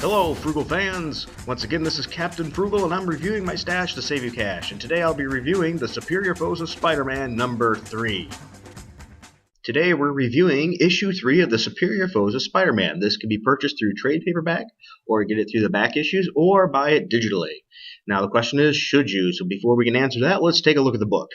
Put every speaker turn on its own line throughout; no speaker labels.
Hello, Frugal fans! Once again, this is Captain Frugal, and I'm reviewing my stash to save you cash. And today I'll be reviewing The Superior Foes of Spider-Man number 3. Today we're reviewing issue 3 of The Superior Foes of Spider-Man. This can be purchased through trade paperback, or get it through the back issues, or buy it digitally. Now the question is, should you? So before we can answer that, let's take a look at the book.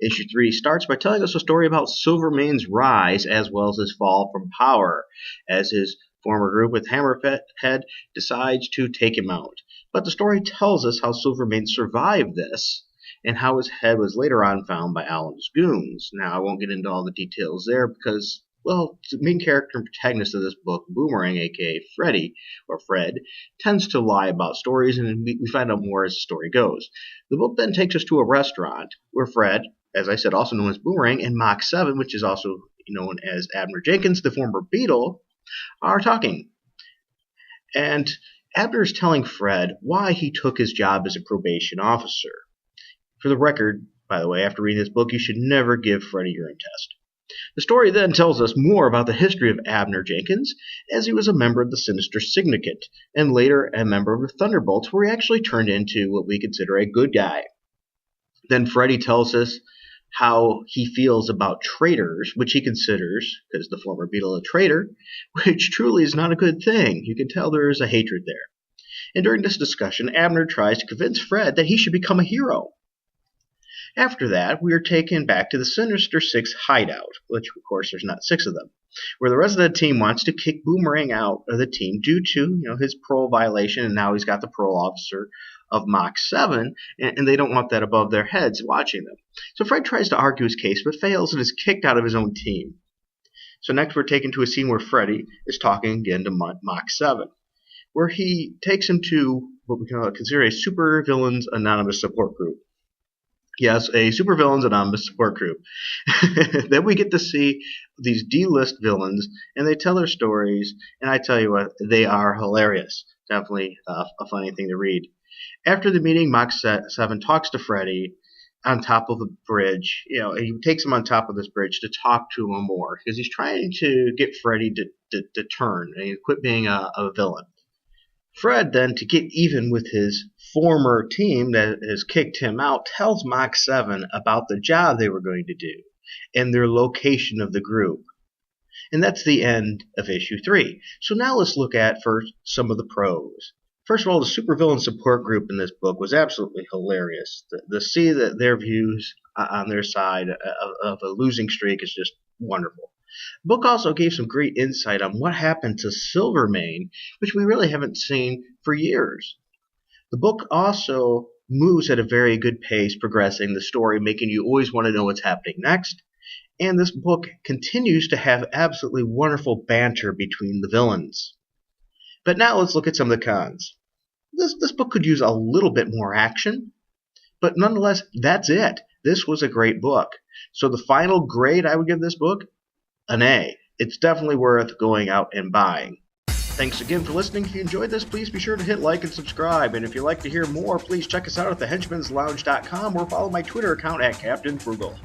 Issue 3 starts by telling us a story about Silvermane's rise as well as his fall from power, as his former group with Hammerhead decides to take him out. But the story tells us how Silvermane survived this, and how his head was later on found by Alan's goons. Now, I won't get into all the details there because, well, the main character and protagonist of this book, Boomerang, aka Freddy, or Fred, tends to lie about stories, and we find out more as the story goes. The book then takes us to a restaurant where Fred, as I said, also known as Boomerang, and Mach 7, which is also known as Abner Jenkins, the former Beetle, are talking. And Abner is telling Fred why he took his job as a probation officer. For the record, by the way, after reading this book, you should never give Fred a urine test. The story then tells us more about the history of Abner Jenkins, as he was a member of the Sinister Syndicate, and later a member of the Thunderbolts, where he actually turned into what we consider a good guy. Then Freddy tells us how he feels about traitors, which he considers, because the former Beetle, a traitor, which truly is not a good thing. You can tell there is a hatred there. And during this discussion, Abner tries to convince Fred that he should become a hero. After that, we are taken back to the Sinister Six hideout, which, of course, there's not 6 of them, where the rest of the team wants to kick Boomerang out of the team due to his parole violation, and now he's got the parole officer of Mach 7, and they don't want that above their heads watching them. So Fred tries to argue his case, but fails and is kicked out of his own team. So next we're taken to a scene where Freddy is talking again to Mach 7, where he takes him to what we can consider a Supervillains Anonymous support group. Yes, a Supervillains Anonymous support group. Then we get to see these D-list villains, and they tell their stories, and I tell you what, they are hilarious. Definitely a funny thing to read. After the meeting, Mach 7 talks to Freddy on top of the bridge. He takes him on top of this bridge to talk to him more, because he's trying to get Freddy to turn and quit being a villain. Fred, then, to get even with his former team that has kicked him out, tells Mach 7 about the job they were going to do and their location of the group. And that's the end of issue 3. So now let's look at first some of the pros. First of all, the supervillain support group in this book was absolutely hilarious. To see that their views on their side of a losing streak is just wonderful. The book also gave some great insight on what happened to Silvermane, which we really haven't seen for years. The book also moves at a very good pace, progressing the story, making you always want to know what's happening next. And this book continues to have absolutely wonderful banter between the villains. But now let's look at some of the cons. This book could use a little bit more action, but nonetheless, that's it. This was a great book. So the final grade I would give this book, an A. It's definitely worth going out and buying. Thanks again for listening. If you enjoyed this, please be sure to hit like and subscribe. And if you'd like to hear more, please check us out at thehenchmanslounge.com or follow my Twitter account at Captain Frugal.